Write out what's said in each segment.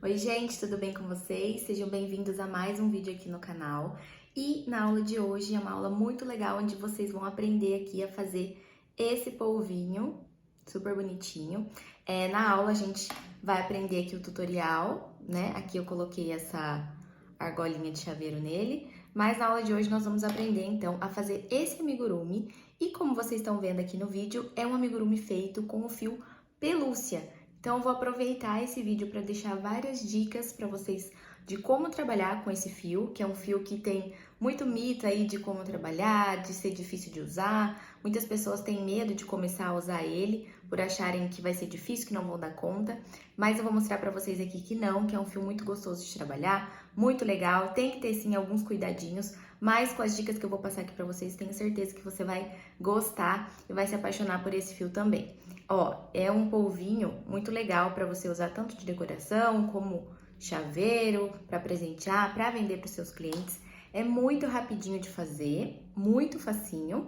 Oi, gente, tudo bem com vocês? Sejam bem-vindos a mais um vídeo aqui no canal. E na aula de hoje é uma aula muito legal onde vocês vão aprender aqui a fazer esse polvinho super bonitinho. Na aula a gente vai aprender aqui o tutorial, né? Aqui eu coloquei essa argolinha de chaveiro nele, mas na aula de hoje nós vamos aprender então a fazer esse amigurumi. E como vocês estão vendo aqui no vídeo, é um amigurumi feito com o fio pelúcia. Então, eu vou aproveitar esse vídeo para deixar várias dicas para vocês de como trabalhar com esse fio, que é um fio que tem muito mito aí de como trabalhar, de ser difícil de usar. Muitas pessoas têm medo de começar a usar ele por acharem que vai ser difícil, que não vão dar conta. Mas eu vou mostrar para vocês aqui que não, que é um fio muito gostoso de trabalhar, muito legal. Tem que ter sim alguns cuidadinhos, mas com as dicas que eu vou passar aqui para vocês, tenho certeza que você vai gostar e vai se apaixonar por esse fio também. Ó, é um polvinho muito legal para você usar tanto de decoração como chaveiro, para presentear, para vender para os seus clientes. É muito rapidinho de fazer, muito facinho.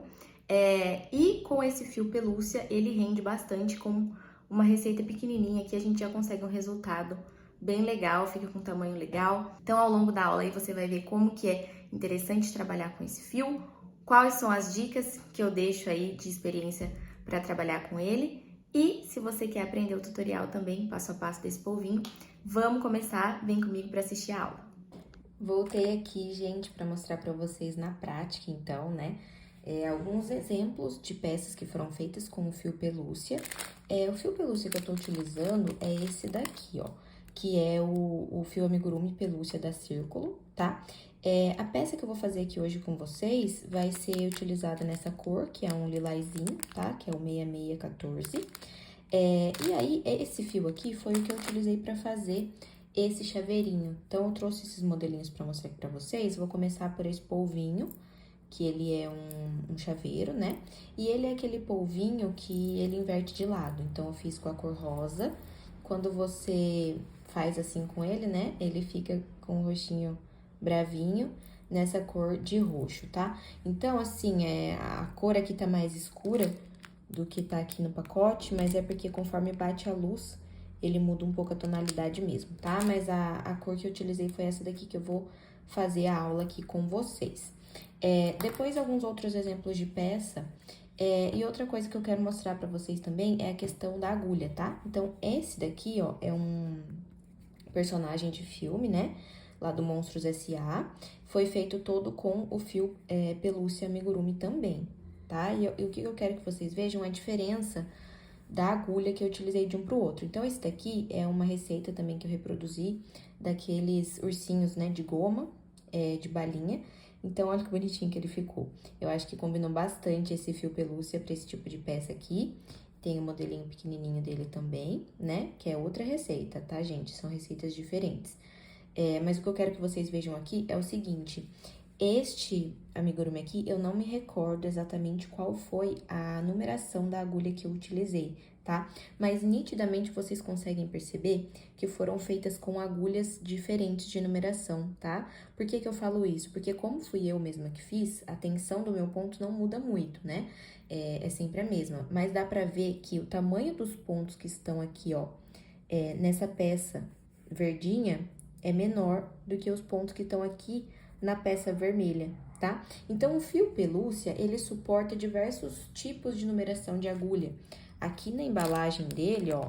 E com esse fio pelúcia, ele rende bastante com uma receita pequenininha que a gente já consegue um resultado bem legal, fica com um tamanho legal. Então, ao longo da aula aí você vai ver como que é interessante trabalhar com esse fio, quais são as dicas que eu deixo aí de experiência para trabalhar com ele. E se você quer aprender o tutorial também, passo a passo desse polvinho, vamos começar, vem comigo para assistir a aula. Voltei aqui, gente, para mostrar para vocês na prática, então, né, alguns exemplos de peças que foram feitas com o fio pelúcia. O fio pelúcia que eu tô utilizando é esse daqui, ó, que é o fio amigurumi pelúcia da Círculo, tá? A peça que eu vou fazer aqui hoje com vocês vai ser utilizada nessa cor, que é um lilazinho, tá? Que é o 6614. E aí, esse fio aqui foi o que eu utilizei para fazer esse chaveirinho. Então, eu trouxe esses modelinhos para mostrar aqui para vocês. Vou começar por esse polvinho, que ele é um chaveiro, né? E ele é aquele polvinho que ele inverte de lado. Então, eu fiz com a cor rosa. Quando você faz assim com ele, né? Ele fica com o rostinho bravinho nessa cor de roxo, tá? Então, assim, a cor aqui tá mais escura do que tá aqui no pacote, mas é porque conforme bate a luz, ele muda um pouco a tonalidade mesmo, tá? Mas a cor que eu utilizei foi essa daqui que eu vou fazer a aula aqui com vocês. Depois, alguns outros exemplos de peça. E outra coisa que eu quero mostrar pra vocês também é a questão da agulha, tá? Então, esse daqui, ó, é um personagem de filme, né? Lá do Monstros S.A. Foi feito todo com o fio pelúcia amigurumi também, tá? E o que eu quero que vocês vejam é a diferença da agulha que eu utilizei de um pro outro. Então, esse daqui é uma receita também que eu reproduzi daqueles ursinhos, né, de goma, de balinha. Então, olha que bonitinho que ele ficou. Eu acho que combinou bastante esse fio pelúcia pra esse tipo de peça aqui. Tem o modelinho pequenininho dele também, né, que é outra receita, tá, gente? São receitas diferentes. Mas o que eu quero que vocês vejam aqui é o seguinte: este amigurumi aqui, eu não me recordo exatamente qual foi a numeração da agulha que eu utilizei, tá? Mas nitidamente vocês conseguem perceber que foram feitas com agulhas diferentes de numeração, tá? Por que que eu falo isso? Porque como fui eu mesma que fiz, a tensão do meu ponto não muda muito, né? É sempre a mesma, mas dá pra ver que o tamanho dos pontos que estão aqui, ó, nessa peça verdinha, é menor do que os pontos que estão aqui na peça vermelha, tá? Então, o fio pelúcia, ele suporta diversos tipos de numeração de agulha. Aqui na embalagem dele, ó,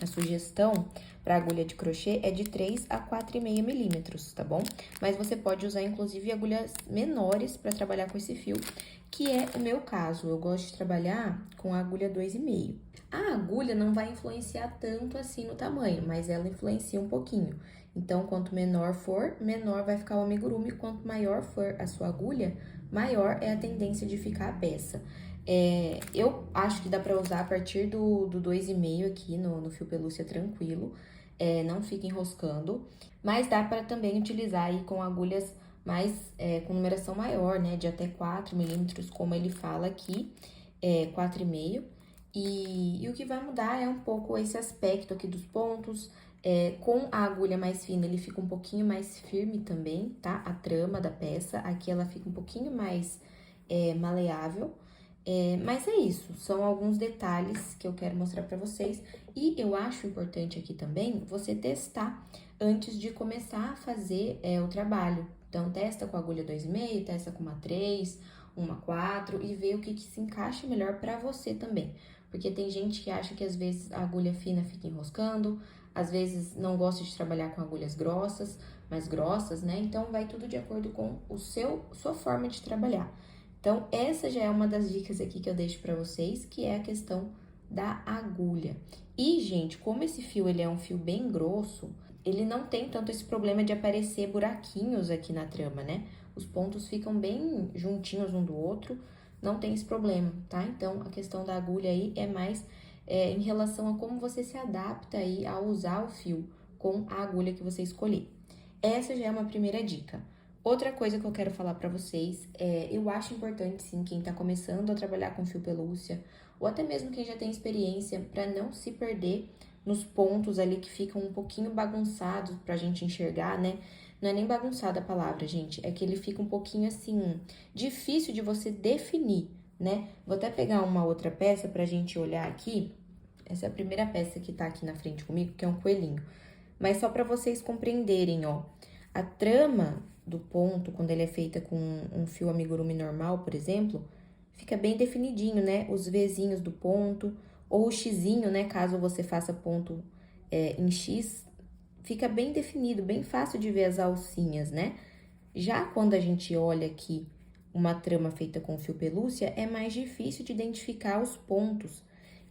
a sugestão para agulha de crochê é de 3 a 4,5 milímetros, tá bom? Mas você pode usar, inclusive, agulhas menores para trabalhar com esse fio, que é o meu caso. Eu gosto de trabalhar com a agulha 2,5. A agulha não vai influenciar tanto assim no tamanho, mas ela influencia um pouquinho. Então, quanto menor for, menor vai ficar o amigurumi. Quanto maior for a sua agulha, maior é a tendência de ficar a peça. Eu acho que dá pra usar a partir do 2,5 aqui no fio pelúcia tranquilo. Não fica enroscando. Mas dá pra também utilizar aí com agulhas mais, com numeração maior, né? De até 4 milímetros, como ele fala aqui, 4,5. E o que vai mudar é um pouco esse aspecto aqui dos pontos. Com a agulha mais fina, ele fica um pouquinho mais firme também, tá? A trama da peça, aqui ela fica um pouquinho mais maleável. Mas é isso, são alguns detalhes que eu quero mostrar pra vocês. E eu acho importante aqui também você testar antes de começar a fazer o trabalho. Então, testa com a agulha 2,5, testa com uma 3, uma 4 e vê o que se encaixa melhor pra você também. Porque tem gente que acha que às vezes a agulha fina fica enroscando, às vezes não gosta de trabalhar com agulhas grossas, mais grossas, né? Então, vai tudo de acordo com sua forma de trabalhar. Então, essa já é uma das dicas aqui que eu deixo pra vocês, que é a questão da agulha. E, gente, como esse fio ele é um fio bem grosso, ele não tem tanto esse problema de aparecer buraquinhos aqui na trama, né? Os pontos ficam bem juntinhos um do outro, não tem esse problema, tá? Então, a questão da agulha aí é mais em relação a como você se adapta aí a usar o fio com a agulha que você escolher. Essa já é uma primeira dica. Outra coisa que eu quero falar pra vocês eu acho importante sim quem tá começando a trabalhar com fio pelúcia, ou até mesmo quem já tem experiência, pra não se perder nos pontos ali que ficam um pouquinho bagunçados pra gente enxergar, né? Não é nem bagunçada a palavra, gente, é que ele fica um pouquinho assim, difícil de você definir, né? Vou até pegar uma outra peça pra gente olhar aqui. Essa é a primeira peça que tá aqui na frente comigo, que é um coelhinho. Mas só pra vocês compreenderem, ó. A trama do ponto, quando ele é feita com um fio amigurumi normal, por exemplo, fica bem definidinho, né? Os Vzinhos do ponto, ou o Xzinho, né? Caso você faça ponto em X, fica bem definido, bem fácil de ver as alcinhas, né? Já quando a gente olha aqui uma trama feita com fio pelúcia, é mais difícil de identificar os pontos.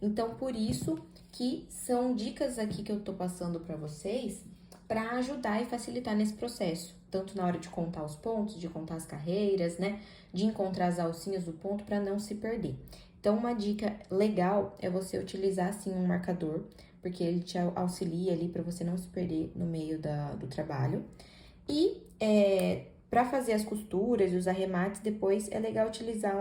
Então, por isso que são dicas aqui que eu tô passando pra vocês para ajudar e facilitar nesse processo, tanto na hora de contar os pontos, de contar as carreiras, né, de encontrar as alcinhas do ponto para não se perder. Então, uma dica legal é você utilizar assim um marcador, porque ele te auxilia ali para você não se perder no meio do trabalho. E para fazer as costuras e os arremates, depois é legal utilizar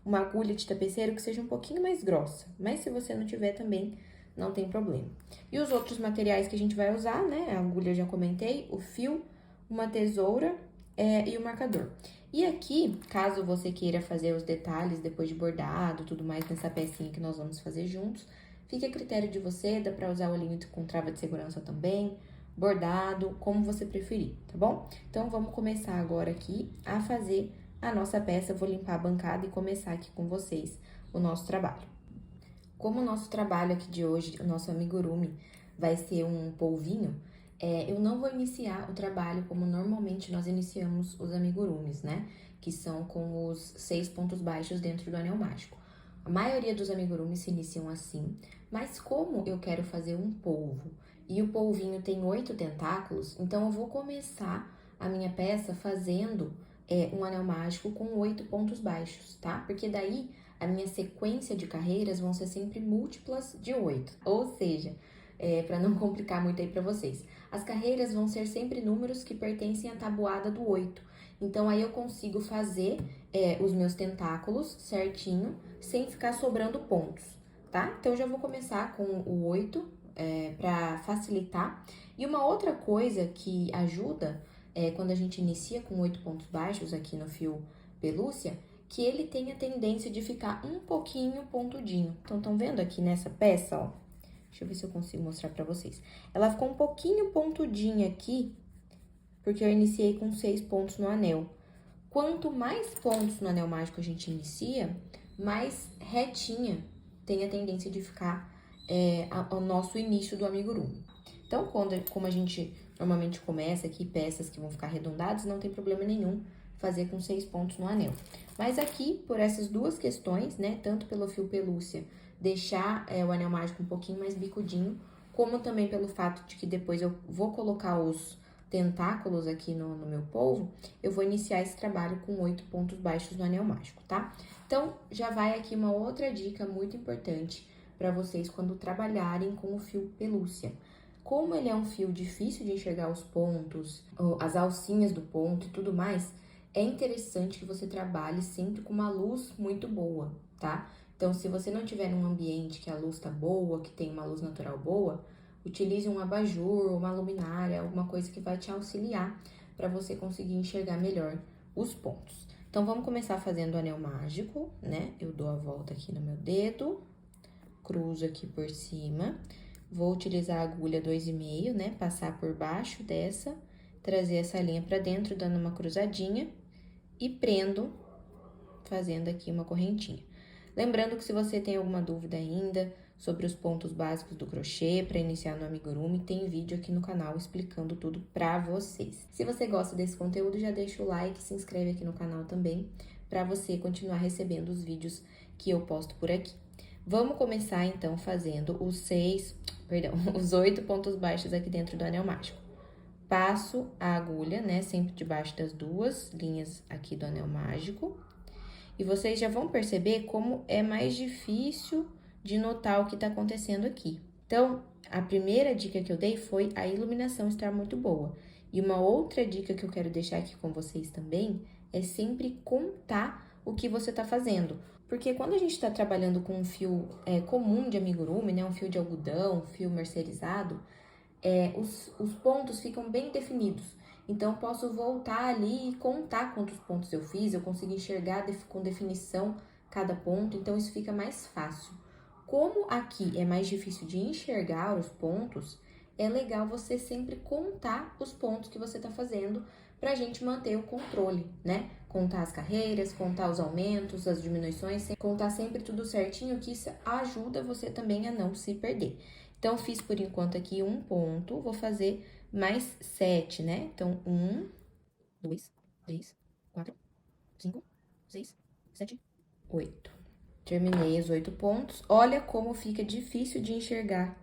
uma agulha de tapeceiro que seja um pouquinho mais grossa. Mas se você não tiver também, não tem problema. E os outros materiais que a gente vai usar, né? A agulha eu já comentei, o fio, uma tesoura e o marcador. E aqui, caso você queira fazer os detalhes depois de bordado, tudo mais nessa pecinha que nós vamos fazer juntos, fica a critério de você, dá pra usar o olhinho com trava de segurança também, bordado, como você preferir, tá bom? Então, vamos começar agora aqui a fazer a nossa peça. Eu vou limpar a bancada e começar aqui com vocês o nosso trabalho. Como o nosso trabalho aqui de hoje, o nosso amigurumi, vai ser um polvinho, eu não vou iniciar o trabalho como normalmente nós iniciamos os amigurumis, né? Que são com os 6 pontos baixos dentro do anel mágico. A maioria dos amigurumis se iniciam assim, mas como eu quero fazer um polvo e o polvinho tem 8 tentáculos, então eu vou começar a minha peça fazendo um anel mágico com 8 pontos baixos, tá? Porque daí a minha sequência de carreiras vão ser sempre múltiplas de 8, ou seja, para não complicar muito aí para vocês. As carreiras vão ser sempre números que pertencem à tabuada do 8. Então, aí eu consigo fazer os meus tentáculos certinho, sem ficar sobrando pontos, tá? Então, eu já vou começar com o 8 para facilitar. E uma outra coisa que ajuda quando a gente inicia com 8 pontos baixos aqui no fio pelúcia, que ele tem a tendência de ficar um pouquinho pontudinho. Então, estão vendo aqui nessa peça, ó? Deixa eu ver se eu consigo mostrar pra vocês. Ela ficou um pouquinho pontudinha aqui, porque eu iniciei com 6 pontos no anel. Quanto mais pontos no anel mágico a gente inicia, mais retinha tem a tendência de ficar o nosso início do amigurumi. Então, como a gente normalmente começa aqui peças que vão ficar arredondadas, não tem problema nenhum fazer com 6 pontos no anel. Mas aqui, por essas duas questões, né, tanto pelo fio pelúcia, deixar o anel mágico um pouquinho mais bicudinho, como também pelo fato de que depois eu vou colocar os tentáculos aqui no meu polvo, eu vou iniciar esse trabalho com 8 pontos baixos no anel mágico, tá? Então, já vai aqui uma outra dica muito importante para vocês quando trabalharem com o fio pelúcia. Como ele é um fio difícil de enxergar os pontos, as alcinhas do ponto e tudo mais, é interessante que você trabalhe sempre com uma luz muito boa, tá? Então, se você não tiver num ambiente que a luz tá boa, que tem uma luz natural boa, utilize um abajur, uma luminária, alguma coisa que vai te auxiliar para você conseguir enxergar melhor os pontos. Então, vamos começar fazendo o anel mágico, né? Eu dou a volta aqui no meu dedo, cruzo aqui por cima. Vou utilizar a agulha 2,5, né? Passar por baixo dessa, trazer essa linha pra dentro, dando uma cruzadinha e prendo, fazendo aqui uma correntinha. Lembrando que se você tem alguma dúvida ainda sobre os pontos básicos do crochê para iniciar no amigurumi, tem vídeo aqui no canal explicando tudo pra vocês. Se você gosta desse conteúdo, já deixa o like, se inscreve aqui no canal também, para você continuar recebendo os vídeos que eu posto por aqui. Vamos começar então fazendo os 8 pontos baixos aqui dentro do anel mágico. Passo a agulha, né, sempre debaixo das duas linhas aqui do anel mágico. E vocês já vão perceber como é mais difícil de notar o que tá acontecendo aqui. Então, a primeira dica que eu dei foi a iluminação estar muito boa. E uma outra dica que eu quero deixar aqui com vocês também é sempre contar o que você tá fazendo. Porque quando a gente tá trabalhando com um fio comum de amigurumi, né, um fio de algodão, um fio mercerizado, os pontos ficam bem definidos. Então, posso voltar ali e contar quantos pontos eu fiz, eu consigo enxergar com definição cada ponto, então isso fica mais fácil. Como aqui é mais difícil de enxergar os pontos, é legal você sempre contar os pontos que você tá fazendo pra gente manter o controle, né? Contar as carreiras, contar os aumentos, as diminuições, contar sempre tudo certinho, que isso ajuda você também a não se perder. Então, fiz por enquanto aqui um ponto, vou fazer mais 7, né? Então, 1, 2, 3, 4, 5, 6, 7, 8. Terminei os 8 pontos. Olha como fica difícil de enxergar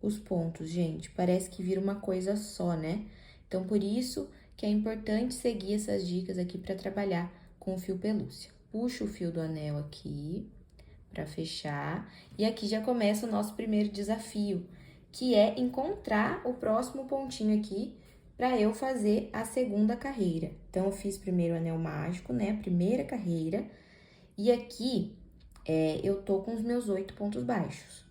os pontos, gente. Parece que vira uma coisa só, né? Então, por isso que é importante seguir essas dicas aqui para trabalhar com o fio pelúcia. Puxo o fio do anel aqui para fechar. E aqui já começa o nosso primeiro desafio, que é encontrar o próximo pontinho aqui para eu fazer a segunda carreira. Então, eu fiz primeiro o anel mágico, né? A primeira carreira. E aqui, eu tô com os meus 8 pontos baixos.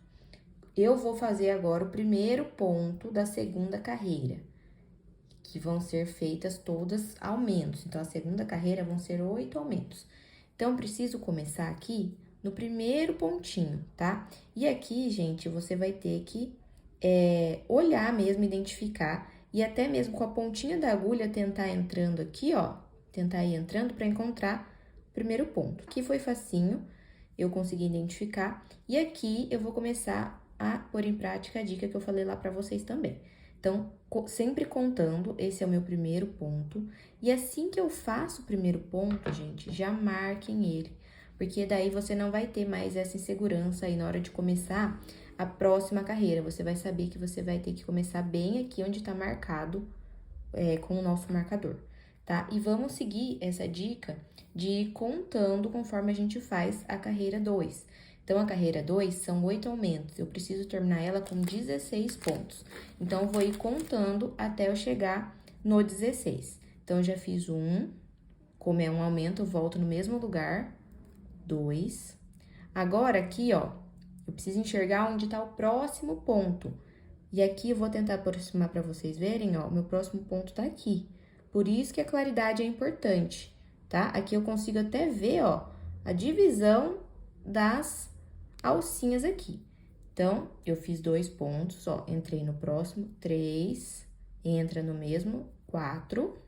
Eu vou fazer agora o primeiro ponto da segunda carreira, que vão ser feitas todas aumentos. Então, a segunda carreira vão ser 8 aumentos. Então, preciso começar aqui no primeiro pontinho, tá? E aqui, gente, você vai ter que olhar mesmo, identificar, e até mesmo com a pontinha da agulha tentar entrando aqui, ó, tentar ir entrando para encontrar o primeiro ponto. Aqui foi facinho, eu consegui identificar, e aqui eu vou começar a pôr em prática a dica que eu falei lá para vocês também. Então, sempre contando, esse é o meu primeiro ponto, e assim que eu faço o primeiro ponto, gente, já marquem ele, porque daí você não vai ter mais essa insegurança aí na hora de começar a próxima carreira. Você vai saber que você vai ter que começar bem aqui onde tá marcado com o nosso marcador, tá? E vamos seguir essa dica de ir contando conforme a gente faz a carreira 2. Então, a carreira 2 são 8 aumentos, eu preciso terminar ela com 16 pontos. Então, eu vou ir contando até eu chegar no 16. Então, eu já fiz 1, como é um aumento, eu volto no mesmo lugar, 2. Agora, aqui, ó, eu preciso enxergar onde tá o próximo ponto. E aqui, eu vou tentar aproximar pra vocês verem, ó, o meu próximo ponto tá aqui. Por isso que a claridade é importante, tá? Aqui eu consigo até ver, ó, a divisão das alcinhas aqui. Então, eu fiz 2 pontos, ó, entrei no próximo, 3, entra no mesmo, 4.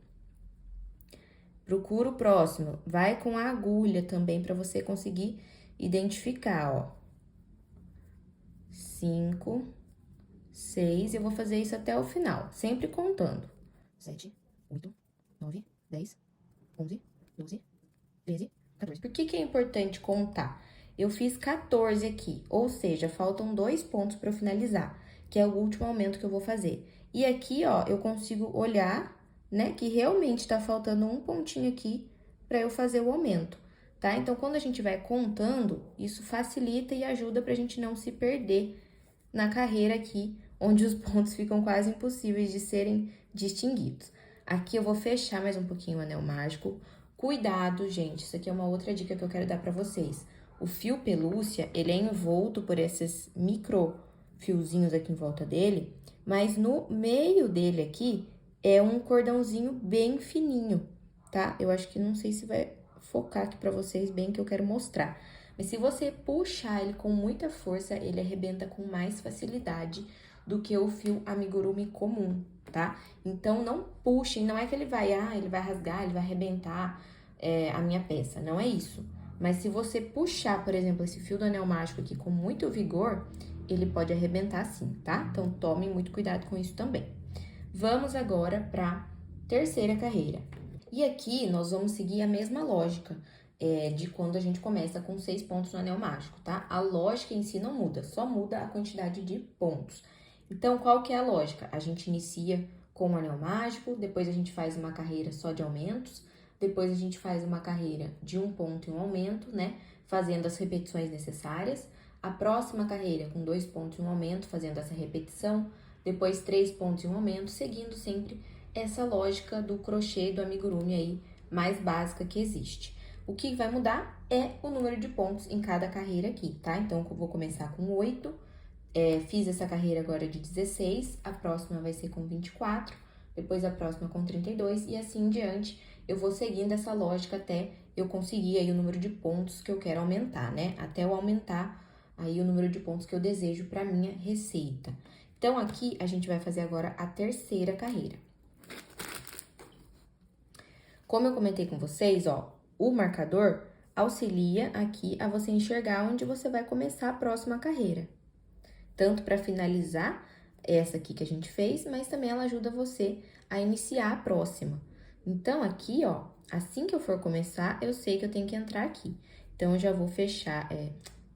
Procura o próximo, vai com a agulha também para você conseguir identificar, ó. 5, 6, eu vou fazer isso até o final, sempre contando. 7, 8, 9, 10, 11, 12, 13, 14. Por que é importante contar? Eu fiz 14 aqui, ou seja, faltam 2 pontos para eu finalizar, que é o último aumento que eu vou fazer. E aqui, ó, eu consigo olhar, né, que realmente tá faltando um pontinho aqui para eu fazer o aumento, tá? Então, quando a gente vai contando, isso facilita e ajuda pra gente não se perder na carreira aqui, onde os pontos ficam quase impossíveis de serem distinguidos. Aqui eu vou fechar mais um pouquinho o anel mágico. Cuidado, gente, isso aqui é uma outra dica que eu quero dar pra vocês. O fio pelúcia, ele é envolto por esses micro fiozinhos aqui em volta dele, mas no meio dele aqui é um cordãozinho bem fininho, tá? Eu acho que não sei se vai focar aqui pra vocês bem que eu quero mostrar. Mas se você puxar ele com muita força, ele arrebenta com mais facilidade do que o fio amigurumi comum, tá? Então, não puxem, não é que ele vai rasgar, ele vai arrebentar a minha peça, não é isso. Mas se você puxar, por exemplo, esse fio do anel mágico aqui com muito vigor, ele pode arrebentar sim, tá? Então, tomem muito cuidado com isso também. Vamos agora pra terceira carreira. E aqui, nós vamos seguir a mesma lógica de quando a gente começa com 6 pontos no anel mágico, tá? A lógica em si não muda, só muda a quantidade de pontos. Então, qual que é a lógica? A gente inicia com o anel mágico, depois a gente faz uma carreira só de aumentos, depois a gente faz uma carreira de 1 ponto e 1 aumento, né? Fazendo as repetições necessárias. A próxima carreira com 2 pontos e 1 aumento, fazendo essa repetição. Depois 3 pontos e 1 aumento, seguindo sempre essa lógica do crochê do amigurumi aí, mais básica que existe. O que vai mudar é o número de pontos em cada carreira aqui, tá? Então, eu vou começar com 8, fiz essa carreira agora de 16, a próxima vai ser com 24, depois a próxima com 32 e assim em diante. Eu vou seguindo essa lógica até eu conseguir aí o número de pontos que eu quero aumentar, né? Até eu aumentar aí o número de pontos que eu desejo para minha receita. Então, aqui, a gente vai fazer agora a terceira carreira. Como eu comentei com vocês, ó, o marcador auxilia aqui a você enxergar onde você vai começar a próxima carreira. Tanto para finalizar essa aqui que a gente fez, mas também ela ajuda você a iniciar a próxima. Então, aqui, ó, assim que eu for começar, eu sei que eu tenho que entrar aqui. Então, eu já vou fechar,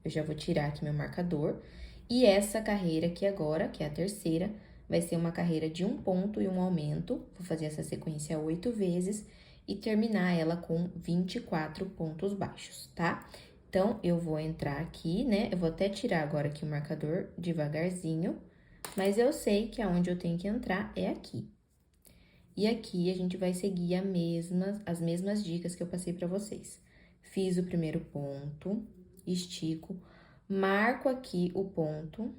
eu já vou tirar aqui meu marcador. E essa carreira aqui agora, que é a terceira, vai ser uma carreira de 1 ponto e 1 aumento. Vou fazer essa sequência 8 vezes e terminar ela com 24 pontos baixos, tá? Então, eu vou entrar aqui, né? Eu vou até tirar agora aqui o marcador devagarzinho, mas eu sei que aonde eu tenho que entrar é aqui. E aqui a gente vai seguir as mesmas dicas que eu passei pra vocês. Fiz o primeiro ponto, estico, marco aqui o ponto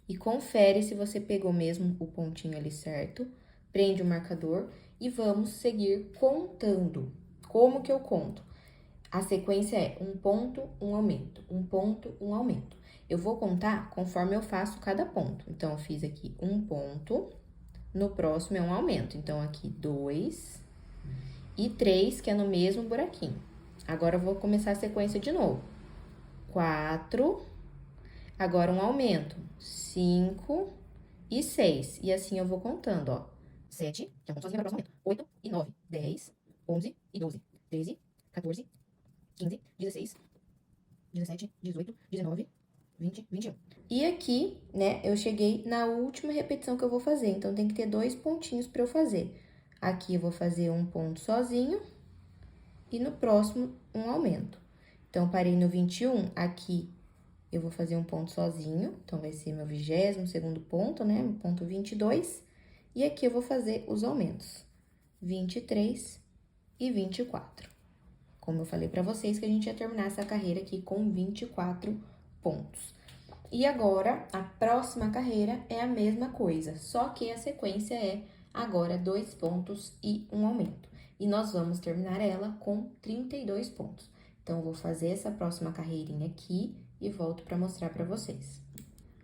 e confere se você pegou mesmo o pontinho ali certo. Prende o marcador e vamos seguir contando. Como que eu conto? A sequência é 1 ponto, 1 aumento, 1 ponto, 1 aumento. Eu vou contar conforme eu faço cada ponto. Então, eu fiz aqui 1 ponto, no próximo é um aumento. Então, aqui 2 e 3, que é no mesmo buraquinho. Agora, eu vou começar a sequência de novo. 4, agora um aumento, 5 e 6. E assim eu vou contando, ó. 7, já vamos sozinho para o próximo aumento. 8 e 9, 10, 11 e 12, 13, 14, 15, 16, 17, 18, 19, 20, 21. E aqui, né, eu cheguei na última repetição que eu vou fazer. Então, tem que ter 2 pontinhos para eu fazer. Aqui eu vou fazer um ponto sozinho e no próximo um aumento. Então, parei no 21, aqui eu vou fazer um ponto sozinho. Então, vai ser meu 22º ponto, né, o ponto 22. E aqui eu vou fazer os aumentos, 23 e 24. Como eu falei pra vocês que a gente ia terminar essa carreira aqui com 24 pontos. E agora, a próxima carreira é a mesma coisa, só que a sequência é agora 2 pontos e 1 aumento. E nós vamos terminar ela com 32 pontos. Então, eu vou fazer essa próxima carreirinha aqui e volto pra mostrar pra vocês.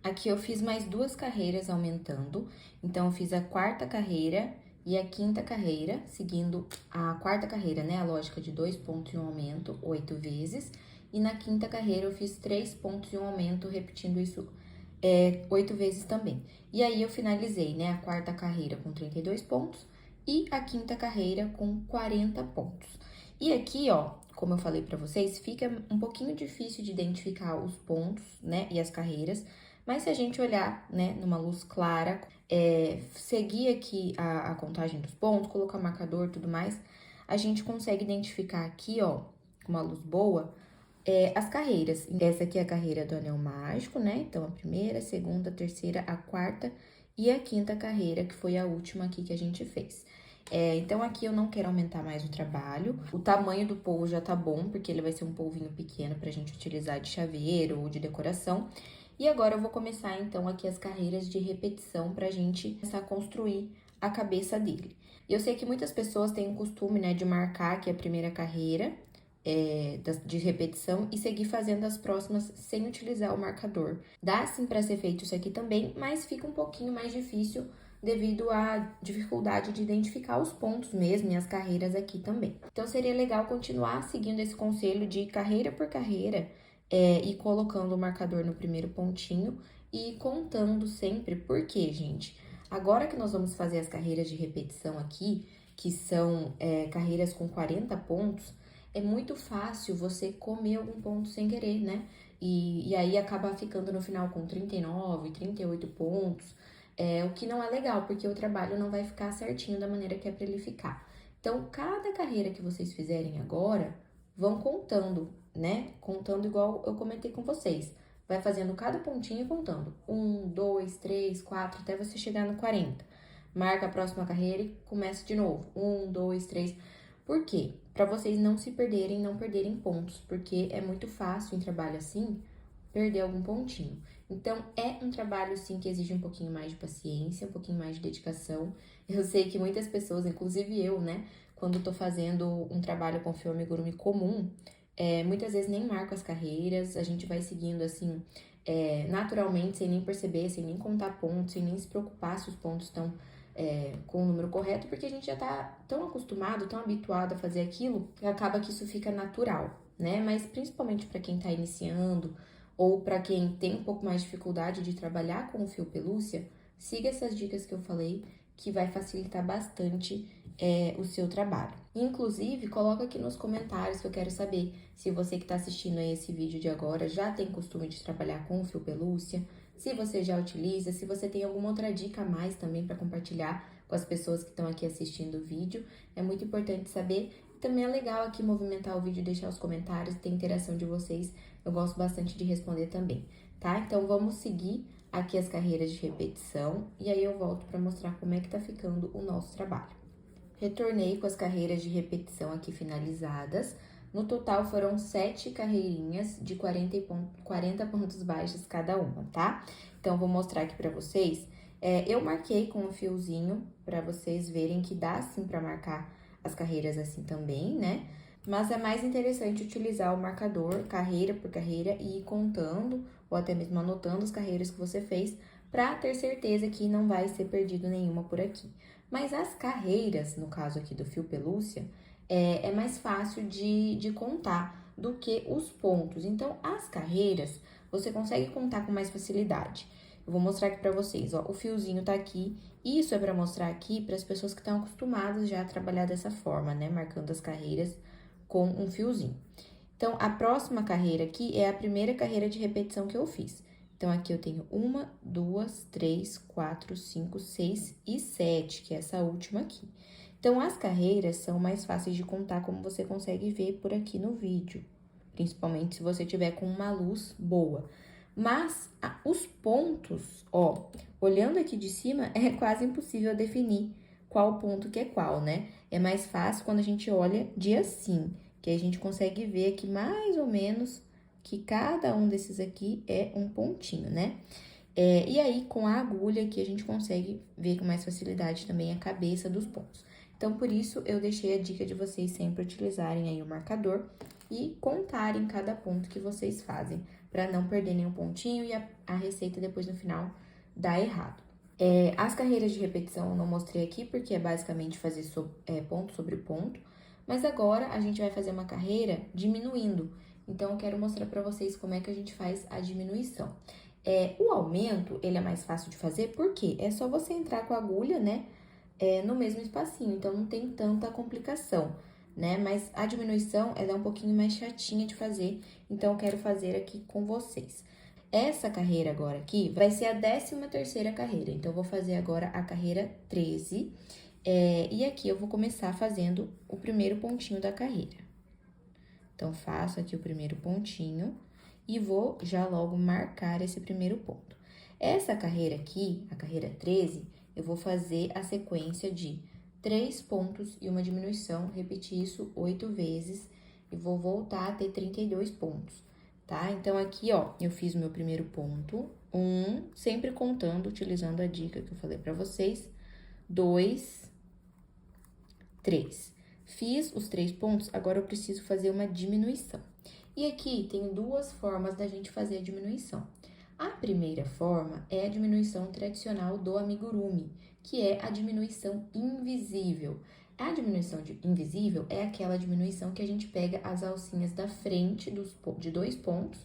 Aqui eu fiz mais 2 carreiras aumentando, então eu fiz a 4ª carreira e a 5ª carreira, seguindo a 4ª carreira, né, a lógica de 2 pontos e 1 aumento, 8 vezes. E na 5ª carreira eu fiz 3 pontos e 1 aumento, repetindo isso 8 vezes também. E aí eu finalizei, né, a 4ª carreira com 32 pontos e a 5ª carreira com 40 pontos. E aqui, ó, como eu falei pra vocês, fica um pouquinho difícil de identificar os pontos, né, e as carreiras. Mas se a gente olhar, né, numa luz clara, seguir aqui a contagem dos pontos, colocar marcador e tudo mais, a gente consegue identificar aqui, ó, com uma luz boa, as carreiras. Essa aqui é a carreira do anel mágico, né? Então, a primeira, a segunda, a terceira, a 4ª e a 5ª carreira, que foi a última aqui que a gente fez. Então, aqui eu não quero aumentar mais o trabalho. O tamanho do polvo já tá bom, porque ele vai ser um polvinho pequeno pra gente utilizar de chaveiro ou de decoração. E agora eu vou começar, então, aqui as carreiras de repetição pra gente começar a construir a cabeça dele. Eu sei que muitas pessoas têm o costume, né, de marcar aqui a primeira carreira de repetição e seguir fazendo as próximas sem utilizar o marcador. Dá sim para ser feito isso aqui também, mas fica um pouquinho mais difícil devido à dificuldade de identificar os pontos mesmo e as carreiras aqui também. Então seria legal continuar seguindo esse conselho de carreira por carreira e colocando o marcador no primeiro pontinho e contando sempre. Por quê, gente? Agora que nós vamos fazer as carreiras de repetição aqui, que são carreiras com 40 pontos, é muito fácil você comer algum ponto sem querer, né? E aí acaba ficando no final com 39, 38 pontos, o que não é legal, porque o trabalho não vai ficar certinho da maneira que é para ele ficar. Então, cada carreira que vocês fizerem agora, vão contando, né? Contando igual eu comentei com vocês. Vai fazendo cada pontinho e contando. 1, 2, 3, 4, até você chegar no 40. Marca a próxima carreira e começa de novo. 1, 2, 3. Por quê? Para vocês não se perderem, não perderem pontos. Porque é muito fácil em trabalho assim, perder algum pontinho. Então, é um trabalho, sim, que exige um pouquinho mais de paciência, um pouquinho mais de dedicação. Eu sei que muitas pessoas, inclusive eu, né, quando tô fazendo um trabalho com fio amigurumi comum, muitas vezes nem marco as carreiras, a gente vai seguindo assim, naturalmente, sem nem perceber, sem nem contar pontos, sem nem se preocupar se os pontos estão com o número correto, porque a gente já tá tão acostumado, tão habituado a fazer aquilo, que acaba que isso fica natural, né? Mas principalmente para quem tá iniciando, ou para quem tem um pouco mais de dificuldade de trabalhar com o fio pelúcia, siga essas dicas que eu falei, que vai facilitar bastante o seu trabalho. Inclusive, coloca aqui nos comentários que eu quero saber se você que está assistindo a esse vídeo de agora já tem costume de trabalhar com o fio pelúcia, se você já utiliza, se você tem alguma outra dica a mais também para compartilhar com as pessoas que estão aqui assistindo o vídeo. É muito importante saber. Também é legal aqui movimentar o vídeo, deixar os comentários, ter interação de vocês. Eu gosto bastante de responder também, tá? Então, vamos seguir aqui as carreiras de repetição e aí eu volto para mostrar como é que tá ficando o nosso trabalho. Retornei com as carreiras de repetição aqui finalizadas. No total foram 7 carreirinhas de 40 pontos baixos cada uma, tá? Então, vou mostrar aqui pra vocês. Eu marquei com um fiozinho pra vocês verem que dá sim pra marcar as carreiras assim também, né? Mas é mais interessante utilizar o marcador carreira por carreira e ir contando ou até mesmo anotando as carreiras que você fez pra ter certeza que não vai ser perdido nenhuma por aqui. Mas as carreiras, no caso aqui do fio pelúcia, é mais fácil de contar do que os pontos. Então, as carreiras, você consegue contar com mais facilidade. Eu vou mostrar aqui pra vocês, ó, o fiozinho tá aqui. Isso é pra mostrar aqui para as pessoas que estão acostumadas já a trabalhar dessa forma, né? Marcando as carreiras com um fiozinho. Então, a próxima carreira aqui é a primeira carreira de repetição que eu fiz. Então, aqui eu tenho 1, 2, 3, 4, 5, 6 e 7, que é essa última aqui. Então, as carreiras são mais fáceis de contar, como você consegue ver por aqui no vídeo. Principalmente se você tiver com uma luz boa. Mas, os pontos, ó, olhando aqui de cima, é quase impossível definir qual ponto que é qual, né? É mais fácil quando a gente olha de assim, que a gente consegue ver aqui mais ou menos que cada um desses aqui é um pontinho, né? E aí, com a agulha aqui, a gente consegue ver com mais facilidade também a cabeça dos pontos. Então, por isso, eu deixei a dica de vocês sempre utilizarem aí o marcador e contarem cada ponto que vocês fazem, para não perder nenhum pontinho e a receita depois no final dar errado. As carreiras de repetição eu não mostrei aqui, porque é basicamente fazer ponto sobre ponto, mas agora a gente vai fazer uma carreira diminuindo. Então, eu quero mostrar para vocês como é que a gente faz a diminuição. O aumento, ele é mais fácil de fazer, porque é só você entrar com a agulha, né, no mesmo espacinho, então não tem tanta complicação, né? Mas a diminuição, ela é um pouquinho mais chatinha de fazer, então eu quero fazer aqui com vocês. Essa carreira agora aqui vai ser a 13ª carreira, então eu vou fazer agora a carreira 13, e aqui eu vou começar fazendo o primeiro pontinho da carreira. Então, faço aqui o primeiro pontinho e vou já logo marcar esse primeiro ponto. Essa carreira aqui, a carreira 13, eu vou fazer a sequência de 3 pontos e uma diminuição, repetir isso 8 vezes e vou voltar a ter 32 pontos, tá? Então, aqui, ó, eu fiz o meu primeiro ponto, sempre contando, utilizando a dica que eu falei pra vocês, 2, 3. Fiz os 3 pontos, agora eu preciso fazer uma diminuição. E aqui tem duas formas da gente fazer a diminuição. A primeira forma é a diminuição tradicional do amigurumi, que é a diminuição invisível. A diminuição invisível é aquela diminuição que a gente pega as alcinhas da frente de 2 pontos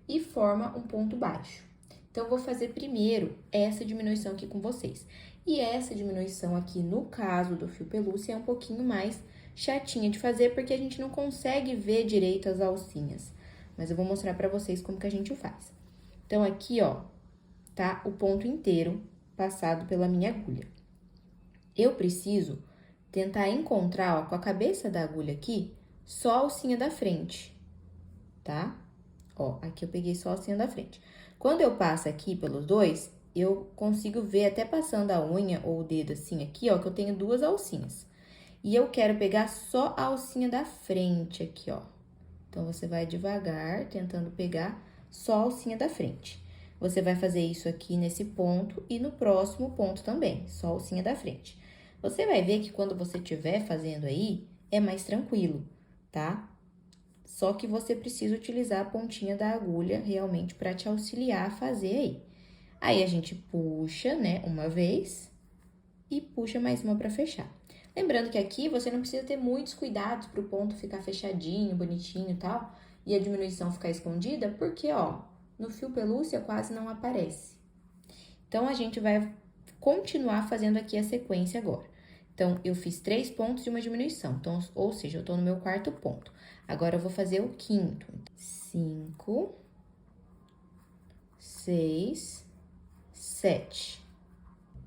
e forma um ponto baixo. Então, eu vou fazer primeiro essa diminuição aqui com vocês. E essa diminuição aqui, no caso do fio pelúcia, é um pouquinho mais chatinha de fazer, porque a gente não consegue ver direito as alcinhas. Mas eu vou mostrar pra vocês como que a gente faz. Então, aqui, ó, tá o ponto inteiro passado pela minha agulha. Eu preciso tentar encontrar, ó, com a cabeça da agulha aqui, só a alcinha da frente, tá? Ó, aqui eu peguei só a alcinha da frente. Quando eu passo aqui pelos dois, eu consigo ver até passando a unha ou o dedo assim aqui, ó, que eu tenho duas alcinhas. E eu quero pegar só a alcinha da frente aqui, ó. Então, você vai devagar, tentando pegar só a alcinha da frente. Você vai fazer isso aqui nesse ponto e no próximo ponto também, só a alcinha da frente. Você vai ver que quando você estiver fazendo aí, é mais tranquilo, tá? Só que você precisa utilizar a pontinha da agulha realmente para te auxiliar a fazer aí. Aí, a gente puxa, né, uma vez e puxa mais uma para fechar. Lembrando que aqui você não precisa ter muitos cuidados para o ponto ficar fechadinho, bonitinho e tal, e a diminuição ficar escondida, porque, ó, no fio pelúcia quase não aparece. Então, a gente vai continuar fazendo aqui a sequência agora. Então, eu fiz 3 pontos e uma diminuição, então, ou seja, eu tô no meu 4º ponto. Agora, eu vou fazer o 5º. 5, 6, 7.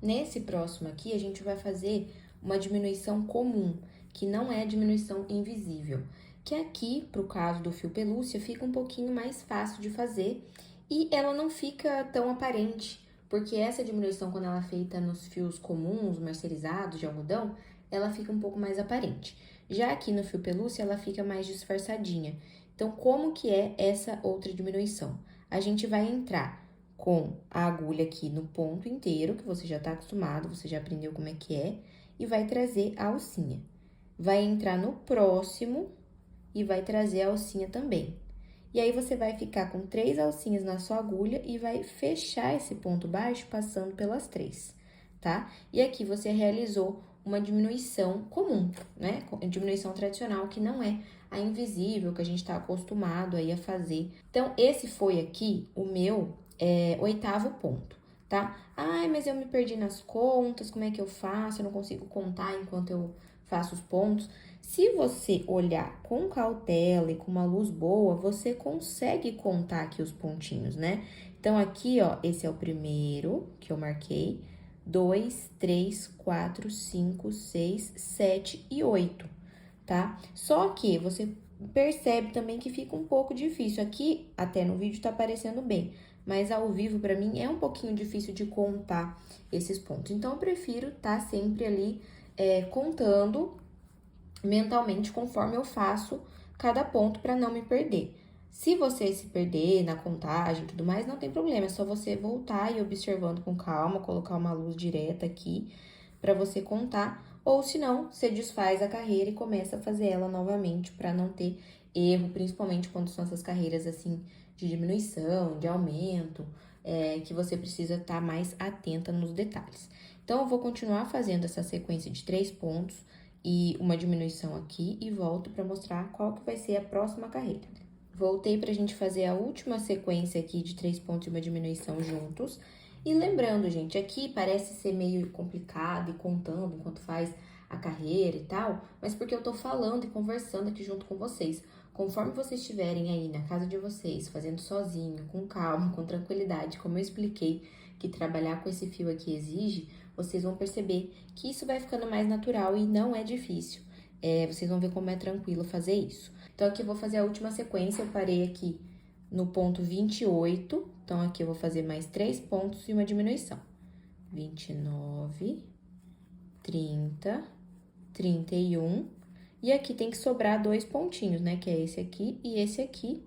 Nesse próximo aqui, a gente vai fazer uma diminuição comum, que não é a diminuição invisível. Que aqui, pro caso do fio pelúcia, fica um pouquinho mais fácil de fazer e ela não fica tão aparente, porque essa diminuição, quando ela é feita nos fios comuns, mercerizados de algodão, ela fica um pouco mais aparente. Já aqui no fio pelúcia, ela fica mais disfarçadinha. Então, como que é essa outra diminuição? A gente vai entrar com a agulha aqui no ponto inteiro, que você já tá acostumado, você já aprendeu como é que é, e vai trazer a alcinha. Vai entrar no próximo e vai trazer a alcinha também. E aí, você vai ficar com 3 alcinhas na sua agulha e vai fechar esse ponto baixo passando pelas 3, tá? E aqui você realizou uma diminuição comum, né? Diminuição tradicional, que não é a invisível, que a gente tá acostumado aí a fazer. Então, esse foi aqui o meu 8º ponto, tá? Ai, mas eu me perdi nas contas, como é que eu faço? Eu não consigo contar enquanto eu faço os pontos. Se você olhar com cautela e com uma luz boa, você consegue contar aqui os pontinhos, né? Então, aqui, ó, esse é o primeiro que eu marquei. 2, 3, 4, 5, 6, 7 e 8, tá? Só que você percebe também que fica um pouco difícil. Aqui, até no vídeo, tá aparecendo bem, mas ao vivo, pra mim, é um pouquinho difícil de contar esses pontos. Então, eu prefiro tá sempre ali contando mentalmente conforme eu faço cada ponto para não me perder. Se você se perder na contagem e tudo mais, não tem problema, é só você voltar e observando com calma, colocar uma luz direta aqui para você contar, ou se não, você desfaz a carreira e começa a fazer ela novamente para não ter erro, principalmente quando são essas carreiras assim de diminuição, de aumento, que você precisa estar mais atenta nos detalhes. Então, eu vou continuar fazendo essa sequência de 3 pontos e uma diminuição aqui e volto para mostrar qual que vai ser a próxima carreira. Voltei pra gente fazer a última sequência aqui de 3 pontos e uma diminuição juntos. E lembrando, gente, aqui parece ser meio complicado e contando enquanto faz a carreira e tal, mas porque eu tô falando e conversando aqui junto com vocês. Conforme vocês estiverem aí na casa de vocês, fazendo sozinho, com calma, com tranquilidade, como eu expliquei que trabalhar com esse fio aqui exige, vocês vão perceber que isso vai ficando mais natural e não é difícil. Vocês vão ver como é tranquilo fazer isso. Então, aqui eu vou fazer a última sequência, eu parei aqui no ponto 28, então aqui eu vou fazer mais 3 pontos e uma diminuição. 29, 30, 31, e aqui tem que sobrar 2 pontinhos, né, que é esse aqui e esse aqui,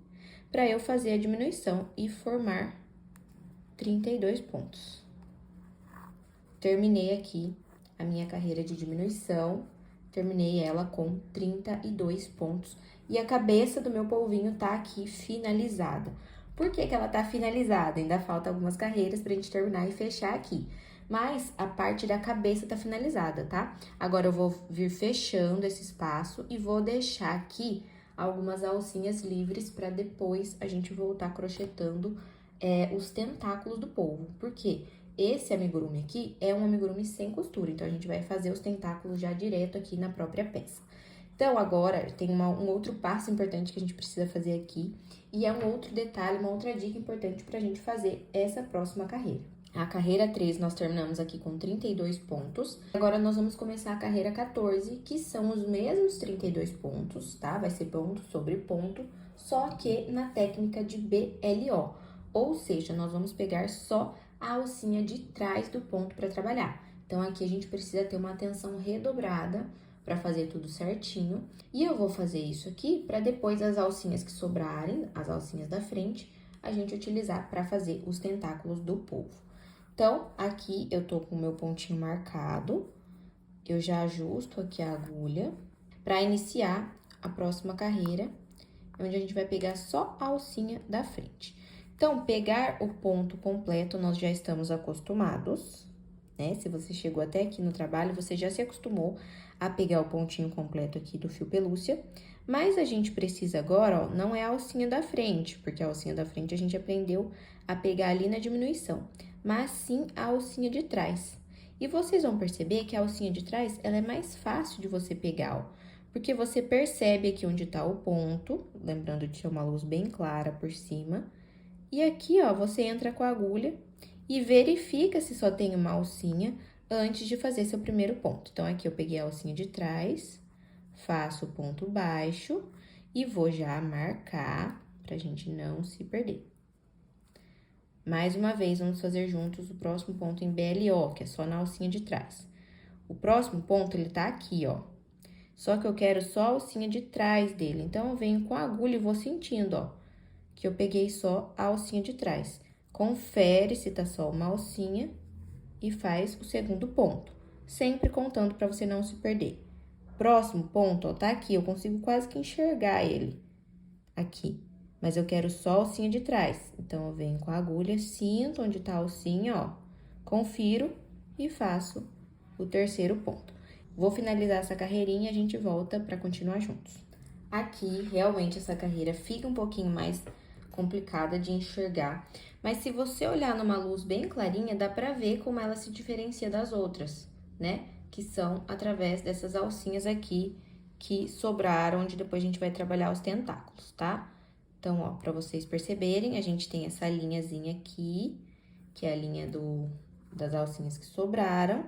para eu fazer a diminuição e formar 32 pontos. Terminei aqui a minha carreira de diminuição. Terminei ela com 32 pontos. E a cabeça do meu polvinho tá aqui finalizada. Por que que ela tá finalizada? Ainda falta algumas carreiras pra gente terminar e fechar aqui. Mas a parte da cabeça tá finalizada, tá? Agora eu vou vir fechando esse espaço e vou deixar aqui algumas alcinhas livres para depois a gente voltar crochetando os tentáculos do polvo. Por quê? Esse amigurumi aqui é um amigurumi sem costura, então a gente vai fazer os tentáculos já direto aqui na própria peça. Então, agora, tem um outro passo importante que a gente precisa fazer aqui, e é um outro detalhe, uma outra dica importante pra gente fazer essa próxima carreira. A carreira 3 nós terminamos aqui com 32 pontos. Agora, nós vamos começar a carreira 14, que são os mesmos 32 pontos, tá? Vai ser ponto sobre ponto, só que na técnica de BLO. Ou seja, nós vamos pegar só a alcinha de trás do ponto para trabalhar. Então, aqui a gente precisa ter uma atenção redobrada para fazer tudo certinho. E eu vou fazer isso aqui para depois as alcinhas que sobrarem, as alcinhas da frente, a gente utilizar para fazer os tentáculos do polvo. Então, aqui eu tô com o meu pontinho marcado, eu já ajusto aqui a agulha para iniciar a próxima carreira, onde a gente vai pegar só a alcinha da frente. Então, pegar o ponto completo, nós já estamos acostumados, né? Se você chegou até aqui no trabalho, você já se acostumou a pegar o pontinho completo aqui do fio pelúcia. Mas a gente precisa agora, ó, não é a alcinha da frente, porque a alcinha da frente a gente aprendeu a pegar ali na diminuição, mas sim a alcinha de trás. E vocês vão perceber que a alcinha de trás, ela é mais fácil de você pegar, ó, porque você percebe aqui onde tá o ponto, lembrando de ter uma luz bem clara por cima. E aqui, ó, você entra com a agulha e verifica se só tem uma alcinha antes de fazer seu primeiro ponto. Então, aqui eu peguei a alcinha de trás, faço o ponto baixo e vou já marcar pra gente não se perder. Mais uma vez, vamos fazer juntos o próximo ponto em BLO, que é só na alcinha de trás. O próximo ponto, ele tá aqui, ó. Só que eu quero só a alcinha de trás dele. Então, eu venho com a agulha e vou sentindo, ó, que eu peguei só a alcinha de trás. Confere se tá só uma alcinha e faz o segundo ponto, sempre contando para você não se perder. Próximo ponto, ó, tá aqui, eu consigo quase que enxergar ele aqui, mas eu quero só a alcinha de trás. Então, eu venho com a agulha, sinto onde tá a alcinha, ó, confiro e faço o terceiro ponto. Vou finalizar essa carreirinha e a gente volta para continuar juntos. Aqui, realmente, essa carreira fica um pouquinho mais complicada de enxergar, mas se você olhar numa luz bem clarinha, dá pra ver como ela se diferencia das outras, né? Que são através dessas alcinhas aqui que sobraram, onde depois a gente vai trabalhar os tentáculos, tá? Então, ó, pra vocês perceberem, a gente tem essa linhazinha aqui, que é a linha das alcinhas que sobraram.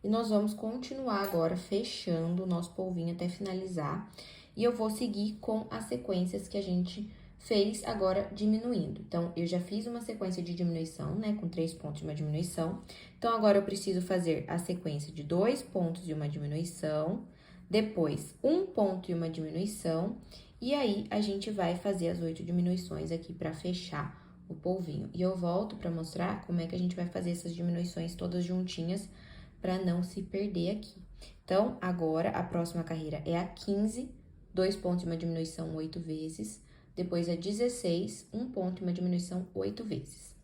E nós vamos continuar agora fechando o nosso polvinho até finalizar. E eu vou seguir com as sequências que a gente fez agora diminuindo. Então, eu já fiz uma sequência de diminuição, né, com 3 pontos de uma diminuição. Então, agora eu preciso fazer a sequência de 2 pontos e uma diminuição, depois 1 ponto e uma diminuição, e aí a gente vai fazer as 8 diminuições aqui pra fechar o polvinho. E eu volto pra mostrar como é que a gente vai fazer essas diminuições todas juntinhas pra não se perder aqui. Então, agora, a próxima carreira é a 15, 2 pontos e uma diminuição 8 vezes. Depois é 16, 1 ponto e uma diminuição 8 vezes.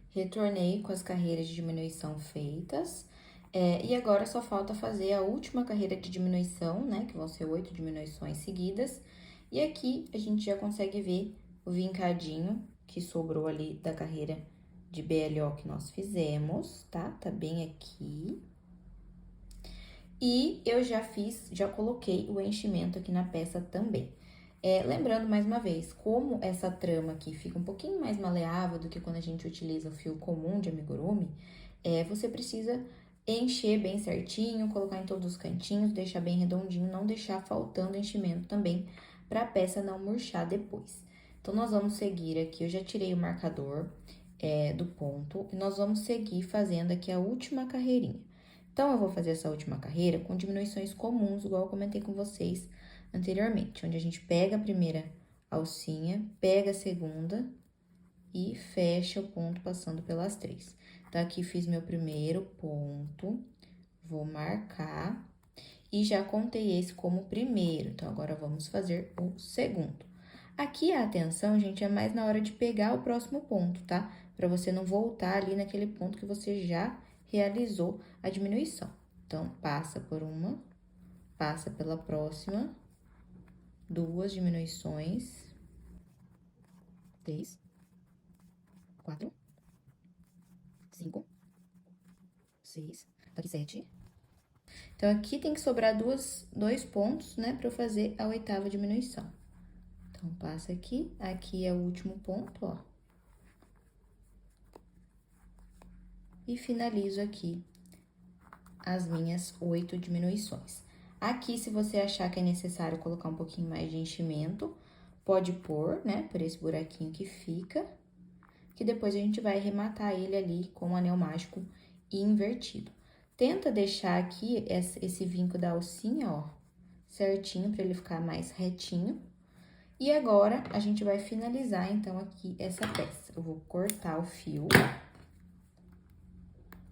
Retornei com as carreiras de diminuição feitas. E agora só falta fazer a última carreira de diminuição, né? Que vão ser 8 diminuições seguidas. E aqui a gente já consegue ver o vincadinho que sobrou ali da carreira de BLO que nós fizemos, tá? Tá bem aqui. E eu já coloquei o enchimento aqui na peça também. Lembrando mais uma vez, como essa trama aqui fica um pouquinho mais maleável do que quando a gente utiliza o fio comum de amigurumi, você precisa encher bem certinho, colocar em todos os cantinhos, deixar bem redondinho, não deixar faltando enchimento também, para a peça não murchar depois. Então, nós vamos seguir aqui, eu já tirei o marcador do ponto, e nós vamos seguir fazendo aqui a última carreirinha. Então, eu vou fazer essa última carreira com diminuições comuns, igual eu comentei com vocês anteriormente, onde a gente pega a primeira alcinha, pega a segunda e fecha o ponto passando pelas 3. Então, aqui fiz meu primeiro ponto, Vou marcar e já contei esse como primeiro. Então, agora vamos fazer o segundo. Aqui a atenção, gente, é mais na hora de pegar o próximo ponto, tá? Pra você não voltar ali naquele ponto que você já realizou a diminuição. Então, passa por uma, passa pela próxima, 2 diminuições, 3, 4, 5, 6, tá aqui 7. Então, aqui tem que sobrar dois pontos, né, pra eu fazer a 8ª diminuição. Então, passa aqui, aqui é o último ponto, ó. E finalizo aqui as minhas 8 diminuições. Aqui, se você achar que é necessário colocar um pouquinho mais de enchimento, pode pôr, né, por esse buraquinho que fica, que depois a gente vai arrematar ele ali com o anel mágico invertido. Tenta deixar aqui esse vinco da alcinha, ó, certinho, pra ele ficar mais retinho. E agora, a gente vai finalizar, então, aqui essa peça. Eu vou cortar o fio.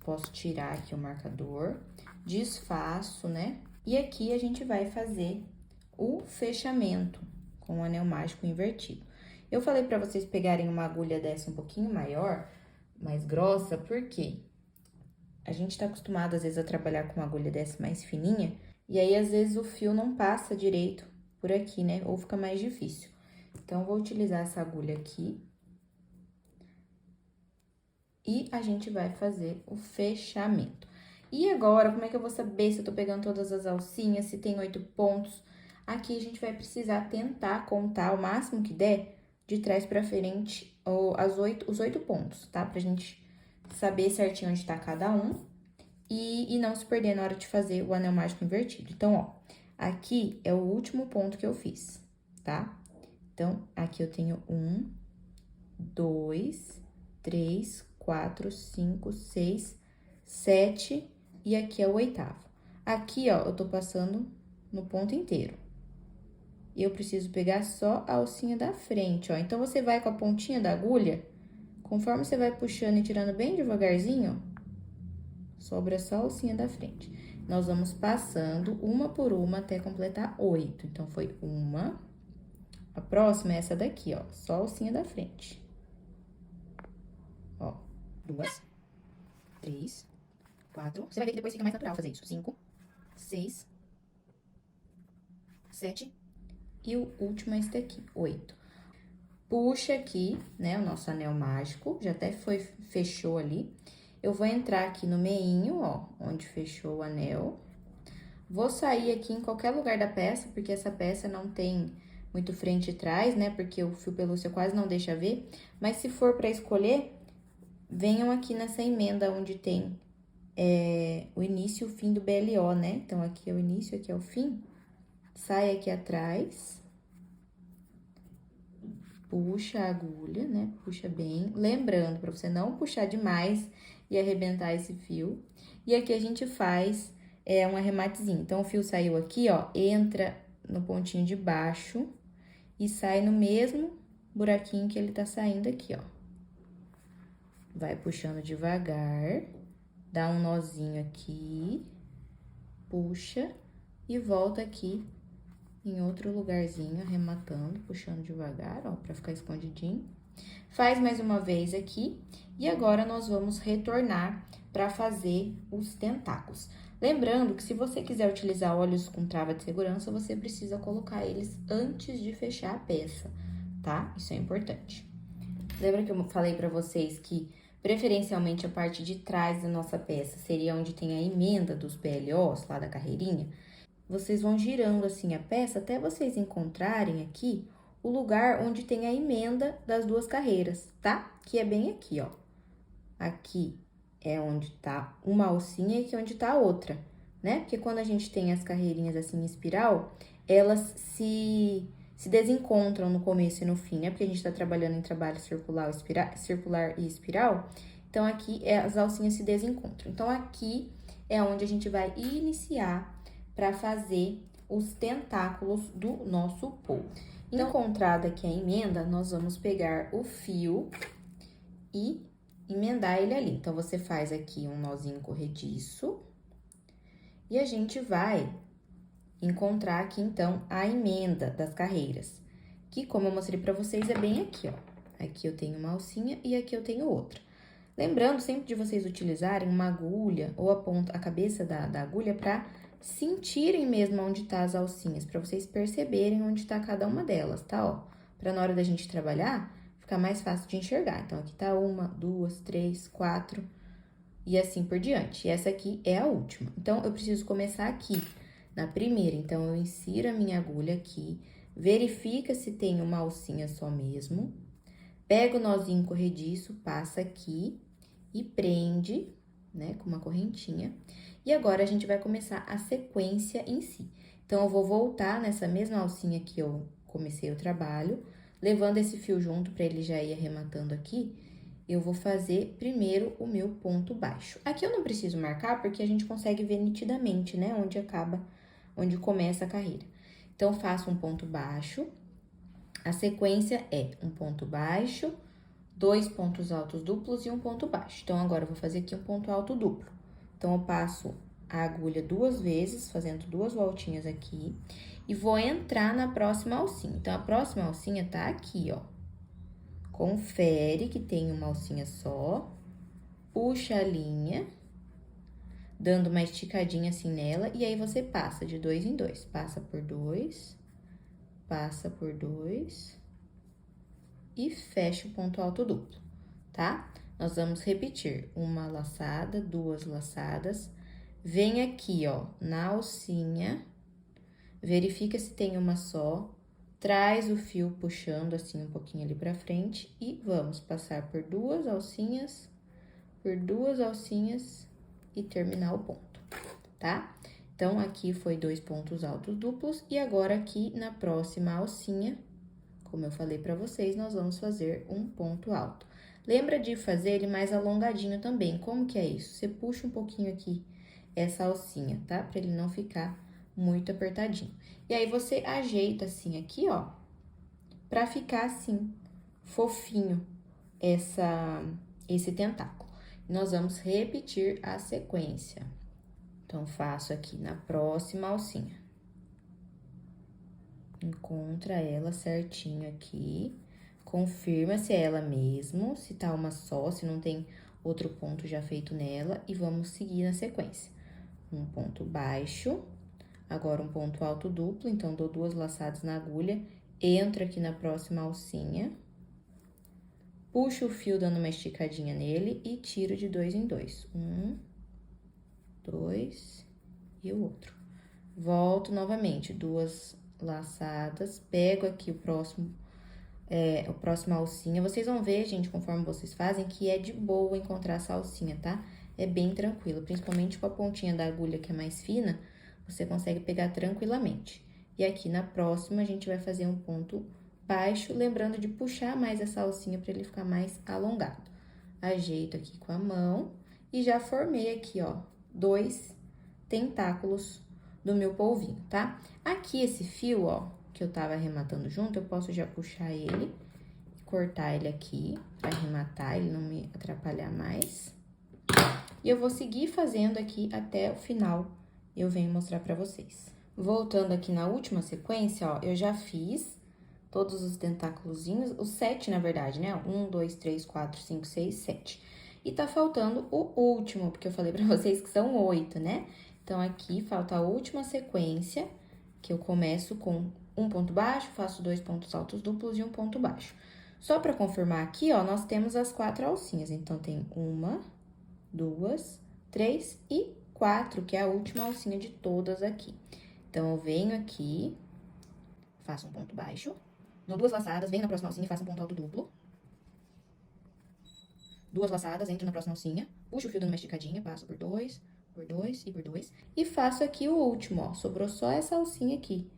Posso tirar aqui o marcador, desfaço, né? E aqui a gente vai fazer o fechamento com o anel mágico invertido. Eu falei pra vocês pegarem uma agulha dessa um pouquinho maior, mais grossa, porque a gente tá acostumado, às vezes, a trabalhar com uma agulha dessa mais fininha, e aí, às vezes, o fio não passa direito por aqui, né? Ou fica mais difícil. Então, eu vou utilizar essa agulha aqui. E a gente vai fazer o fechamento. E agora, como é que eu vou saber se eu tô pegando todas as alcinhas, se tem 8 pontos? Aqui a gente vai precisar tentar contar o máximo que der de trás pra frente os 8 pontos, tá? Pra gente saber certinho onde tá cada um e não se perder na hora de fazer o anel mágico invertido. Então, ó, aqui é o último ponto que eu fiz, tá? Então, aqui eu tenho 1, 2, 3, 4, 5, 6, 7 e aqui é o 8º. Aqui, ó, eu tô passando no ponto inteiro. E eu preciso pegar só a alcinha da frente, ó. Então, você vai com a pontinha da agulha, conforme você vai puxando e tirando bem devagarzinho, ó, sobra só a alcinha da frente. Nós vamos passando uma por uma até completar 8. Então, foi uma. A próxima é essa daqui, ó, só a alcinha da frente. Ó, 2, 3, 4. Você vai ver que depois fica mais natural fazer isso. 5, 6, 7. E o último é esse daqui, 8. Puxa aqui, né, o nosso anel mágico. Já até fechou ali. Eu vou entrar aqui no meinho, ó, onde fechou o anel. Vou sair aqui em qualquer lugar da peça, porque essa peça não tem muito frente e trás, né, porque o fio pelúcia quase não deixa ver. Mas se for pra escolher, venham aqui nessa emenda onde tem o início e o fim do BLO, né? Então, aqui é o início, aqui é o fim. Sai aqui atrás. Puxa a agulha, né? Puxa bem. Lembrando, pra você não puxar demais e arrebentar esse fio. E aqui a gente faz um arrematezinho. Então, o fio saiu aqui, ó, entra no pontinho de baixo e sai no mesmo buraquinho que ele tá saindo aqui, ó. Vai puxando devagar, dá um nozinho aqui, puxa e volta aqui em outro lugarzinho, arrematando, puxando devagar, ó, pra ficar escondidinho. Faz mais uma vez aqui e agora nós vamos retornar pra fazer os tentáculos. Lembrando que se você quiser utilizar olhos com trava de segurança, você precisa colocar eles antes de fechar a peça, tá? Isso é importante. Lembra que eu falei pra vocês que preferencialmente a parte de trás da nossa peça seria onde tem a emenda dos PLOs, lá da carreirinha? Vocês vão girando assim a peça até vocês encontrarem aqui o lugar onde tem a emenda das duas carreiras, tá? Que é bem aqui, ó. Aqui é onde tá uma alcinha e aqui é onde tá a outra, né? Porque quando a gente tem as carreirinhas assim em espiral, elas se desencontram no começo e no fim, né? Porque a gente tá trabalhando em trabalho circular e espiral. Então, aqui as alcinhas se desencontram. Então, aqui é onde a gente vai iniciar para fazer os tentáculos do nosso polvo. Então, encontrada aqui a emenda, nós vamos pegar o fio e emendar ele ali. Então, você faz aqui um nozinho corrediço, E a gente vai encontrar aqui, então, a emenda das carreiras, que, como eu mostrei pra vocês, é bem aqui, ó. Aqui eu tenho uma alcinha e aqui eu tenho outra. Lembrando sempre de vocês utilizarem uma agulha ou a cabeça da agulha pra sentirem mesmo onde tá as alcinhas, pra vocês perceberem onde tá cada uma delas, tá, ó? Pra na hora da gente trabalhar, ficar mais fácil de enxergar. Então, aqui tá 1, 2, 3, 4 e assim por diante. E essa aqui é a última. Então, eu preciso começar aqui, na primeira. Então, eu insiro a minha agulha aqui, verifica se tem uma alcinha só mesmo, pega o nozinho corrediço, passa aqui e prende, né, com uma correntinha. E agora, a gente vai começar a sequência em si. Então, eu vou voltar nessa mesma alcinha que eu comecei o trabalho, levando esse fio junto para ele já ir arrematando aqui. Eu vou fazer primeiro o meu ponto baixo. Aqui eu não preciso marcar, porque a gente consegue ver nitidamente, né, onde acaba, onde começa a carreira. Então, faço um ponto baixo. A sequência é um ponto baixo, 2 pontos altos duplos e um ponto baixo. Então, agora eu vou fazer aqui um ponto alto duplo. Então, eu passo a agulha 2 vezes, fazendo 2 voltinhas aqui, e vou entrar na próxima alcinha. Então, a próxima alcinha tá aqui, ó. Confere que tem uma alcinha só, puxa a linha, dando uma esticadinha assim nela, e aí você passa de 2 em 2. Passa por 2, passa por 2 e fecha o ponto alto duplo, tá? Nós vamos repetir uma laçada, 2 laçadas, vem aqui, ó, na alcinha, verifica se tem uma só, traz o fio puxando assim um pouquinho ali pra frente e vamos passar por 2 alcinhas, por 2 alcinhas e terminar o ponto, tá? Então, aqui foi 2 pontos altos duplos e agora aqui na próxima alcinha, como eu falei pra vocês, nós vamos fazer um ponto alto. Lembra de fazer ele mais alongadinho também. Como que é isso? Você puxa um pouquinho aqui essa alcinha, tá? Pra ele não ficar muito apertadinho. E aí, você ajeita assim aqui, ó, pra ficar assim, fofinho, esse tentáculo. Nós vamos repetir a sequência. Então, faço aqui na próxima alcinha. Encontra ela certinho aqui, confirma se é ela mesmo, se tá uma só, se não tem outro ponto já feito nela, e vamos seguir na sequência. Um ponto baixo, agora um ponto alto duplo, então, dou 2 laçadas na agulha, entro aqui na próxima alcinha, puxo o fio dando uma esticadinha nele e tiro de 2 em 2. 1, 2 e o outro. Volto novamente, 2 laçadas, pego aqui o próximo alcinha. Vocês vão ver, gente, conforme vocês fazem, que é de boa encontrar essa alcinha, tá? É bem tranquilo, principalmente com a pontinha da agulha que é mais fina, você consegue pegar tranquilamente. E aqui na próxima, a gente vai fazer um ponto baixo, lembrando de puxar mais essa alcinha para ele ficar mais alongado. Ajeito aqui com a mão e já formei aqui, ó, 2 tentáculos do meu polvinho, tá? Aqui, esse fio, ó, que eu tava arrematando junto, eu posso já puxar ele, cortar ele aqui, pra arrematar, ele não me atrapalhar mais. E eu vou seguir fazendo aqui até o final, eu venho mostrar pra vocês. Voltando aqui na última sequência, ó, eu já fiz todos os tentáculozinhos, os 7, na verdade, né? 1, 2, 3, 4, 5, 6, 7. E tá faltando o último, porque eu falei pra vocês que são 8, né? Então, aqui falta a última sequência, que eu começo com um ponto baixo, faço 2 pontos altos duplos e um ponto baixo. Só pra confirmar aqui, ó, nós temos as 4 alcinhas. Então, tem 1, 2, 3 e 4, que é a última alcinha de todas aqui. Então, eu venho aqui, faço um ponto baixo, dou 2 laçadas, venho na próxima alcinha e faço um ponto alto duplo. 2 laçadas, entro na próxima alcinha, puxo o fio dando uma esticadinha, passo por 2 e por 2. E faço aqui o último, ó, sobrou só essa alcinha aqui,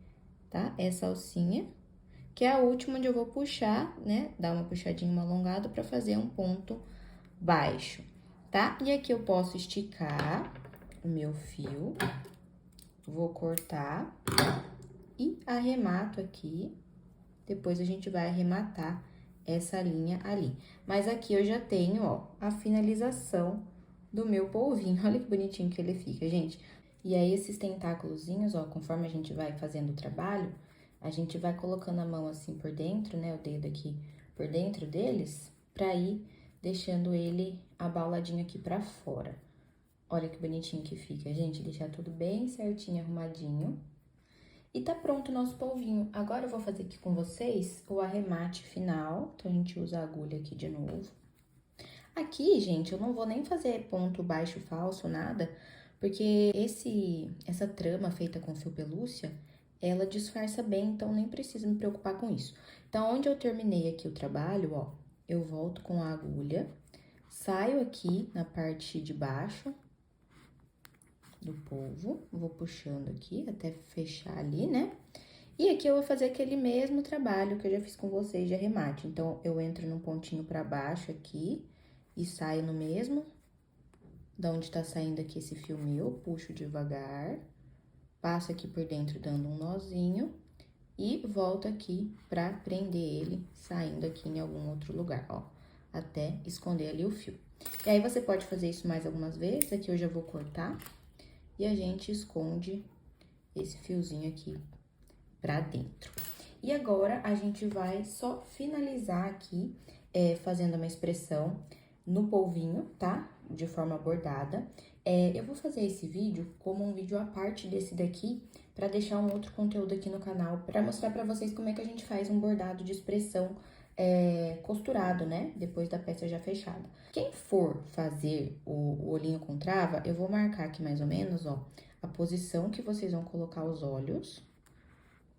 tá? Essa alcinha, que é a última onde eu vou puxar, né? Dar uma puxadinha, uma alongada pra fazer um ponto baixo, tá? E aqui eu posso esticar o meu fio, vou cortar e arremato aqui. Depois a gente vai arrematar essa linha ali. Mas aqui eu já tenho, ó, a finalização do meu polvinho. Olha que bonitinho que ele fica, gente. E aí, esses tentáculozinhos, ó, conforme a gente vai fazendo o trabalho, a gente vai colocando a mão assim por dentro, né, o dedo aqui por dentro deles, pra ir deixando ele abauladinho aqui pra fora. Olha que bonitinho que fica, gente, deixar tudo bem certinho, arrumadinho. E tá pronto o nosso polvinho. Agora eu vou fazer aqui com vocês o arremate final. Então, a gente usa a agulha aqui de novo. Aqui, gente, eu não vou nem fazer ponto baixo falso, nada, porque essa trama feita com fio pelúcia, ela disfarça bem, então nem preciso me preocupar com isso. Então, onde eu terminei aqui o trabalho, ó, eu volto com a agulha, saio aqui na parte de baixo do polvo, vou puxando aqui até fechar ali, né? E aqui eu vou fazer aquele mesmo trabalho que eu já fiz com vocês de arremate. Então, eu entro num pontinho pra baixo aqui e saio no mesmo, da onde tá saindo aqui esse fio meu, puxo devagar, passo aqui por dentro dando um nozinho e volto aqui pra prender ele, saindo aqui em algum outro lugar, ó, até esconder ali o fio. E aí, você pode fazer isso mais algumas vezes, aqui eu já vou cortar e a gente esconde esse fiozinho aqui pra dentro. E agora, a gente vai só finalizar aqui, fazendo uma expressão no polvinho, tá? De forma bordada. Eu vou fazer esse vídeo como um vídeo à parte desse daqui, pra deixar um outro conteúdo aqui no canal, pra mostrar pra vocês como é que a gente faz um bordado de expressão costurado, né? Depois da peça já fechada. Quem for fazer o olhinho com trava, eu vou marcar aqui mais ou menos, ó, a posição que vocês vão colocar os olhos,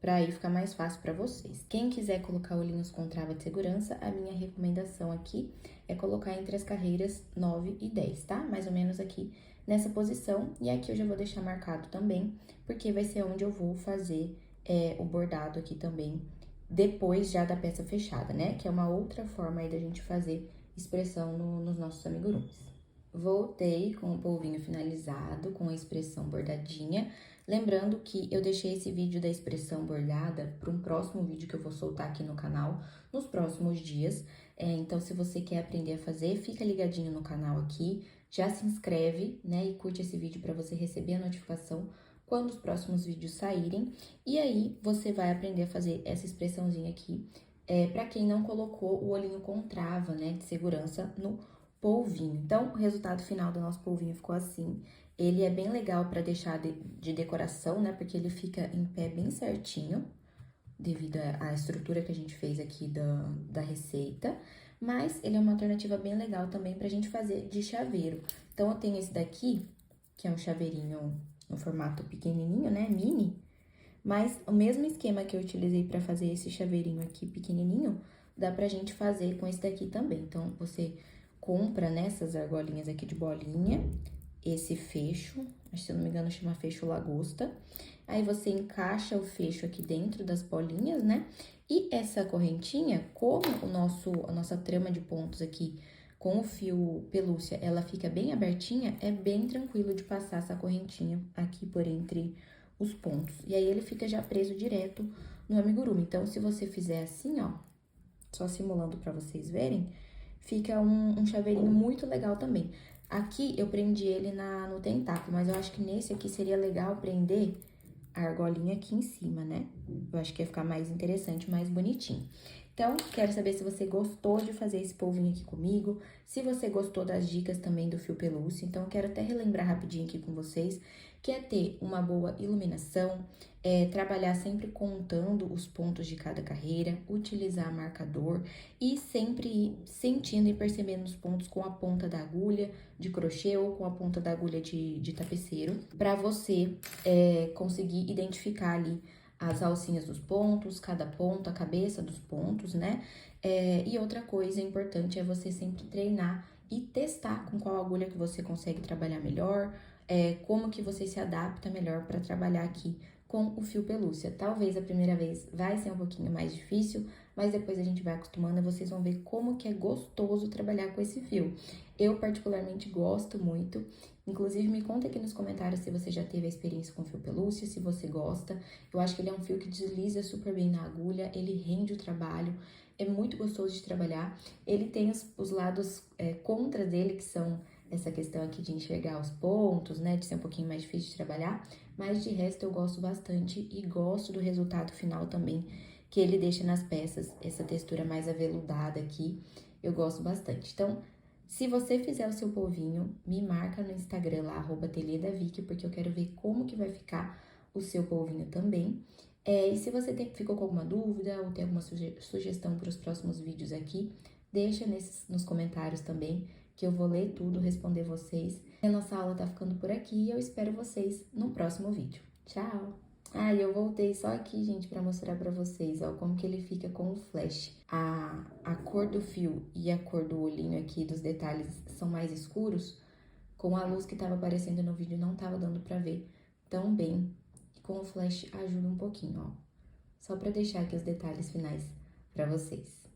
pra aí ficar mais fácil pra vocês. Quem quiser colocar olhinhos com trava de segurança, a minha recomendação aqui é colocar entre as carreiras 9 e 10, tá? Mais ou menos aqui nessa posição. E aqui eu já vou deixar marcado também, porque vai ser onde eu vou fazer o bordado aqui também, depois já da peça fechada, né? Que é uma outra forma aí da gente fazer expressão nos nossos amigurumis. Voltei com o polvinho finalizado, com a expressão bordadinha. Lembrando que eu deixei esse vídeo da expressão bordada para um próximo vídeo que eu vou soltar aqui no canal nos próximos dias. Então, se você quer aprender a fazer, fica ligadinho no canal aqui, já se inscreve, né, e curte esse vídeo para você receber a notificação quando os próximos vídeos saírem. E aí, você vai aprender a fazer essa expressãozinha aqui, para quem não colocou o olhinho com trava, né, de segurança no polvinho. Então, o resultado final do nosso polvinho ficou assim. Ele é bem legal pra deixar de decoração, né? Porque ele fica em pé bem certinho, devido à estrutura que a gente fez aqui da receita. Mas ele é uma alternativa bem legal também pra gente fazer de chaveiro. Então, eu tenho esse daqui, que é um chaveirinho no formato pequenininho, né? Mini. Mas o mesmo esquema que eu utilizei pra fazer esse chaveirinho aqui pequenininho, dá pra gente fazer com esse daqui também. Então, você compra nessas argolinhas aqui de bolinha, esse fecho, acho que se eu não me engano chama fecho lagosta. Aí você encaixa o fecho aqui dentro das bolinhas, né? E essa correntinha, como a nossa trama de pontos aqui com o fio pelúcia, ela fica bem abertinha, é bem tranquilo de passar essa correntinha aqui por entre os pontos. E aí, ele fica já preso direto no amigurumi. Então, se você fizer assim, ó, só simulando pra vocês verem, fica um chaveirinho muito legal também. Aqui, eu prendi ele no tentáculo, mas eu acho que nesse aqui seria legal prender a argolinha aqui em cima, né? Eu acho que ia ficar mais interessante, mais bonitinho. Então, quero saber se você gostou de fazer esse polvinho aqui comigo, se você gostou das dicas também do fio pelúcia. Então, eu quero até relembrar rapidinho aqui com vocês, que é ter uma boa iluminação, trabalhar sempre contando os pontos de cada carreira, utilizar marcador e sempre ir sentindo e percebendo os pontos com a ponta da agulha de crochê ou com a ponta da agulha de tapeceiro, para você conseguir identificar ali as alcinhas dos pontos, cada ponto, a cabeça dos pontos, né? E outra coisa importante é você sempre treinar e testar com qual agulha que você consegue trabalhar melhor, como que você se adapta melhor para trabalhar aqui com o fio pelúcia. Talvez a primeira vez vai ser um pouquinho mais difícil, mas depois a gente vai acostumando e vocês vão ver como que é gostoso trabalhar com esse fio. Eu particularmente gosto muito. Inclusive, me conta aqui nos comentários se você já teve a experiência com fio pelúcia, se você gosta. Eu acho que ele é um fio que desliza super bem na agulha, ele rende o trabalho, é muito gostoso de trabalhar. Ele tem os lados contras dele, que são essa questão aqui de enxergar os pontos, né, de ser um pouquinho mais difícil de trabalhar, mas de resto eu gosto bastante e gosto do resultado final também, que ele deixa nas peças, essa textura mais aveludada aqui, eu gosto bastante. Então, se você fizer o seu polvinho, me marca no Instagram lá, @ateliê_da_Vicky, porque eu quero ver como que vai ficar o seu polvinho também. E se você ficou com alguma dúvida ou tem alguma sugestão para os próximos vídeos aqui, deixa nos comentários também, que eu vou ler tudo, responder vocês. A nossa aula tá ficando por aqui e eu espero vocês no próximo vídeo. Tchau! Ah, e eu voltei só aqui, gente, pra mostrar pra vocês, ó, como que ele fica com o flash. A cor do fio e a cor do olhinho aqui, dos detalhes, são mais escuros. Com a luz que tava aparecendo no vídeo, não tava dando pra ver tão bem. E com o flash ajuda um pouquinho, ó. Só pra deixar aqui os detalhes finais pra vocês.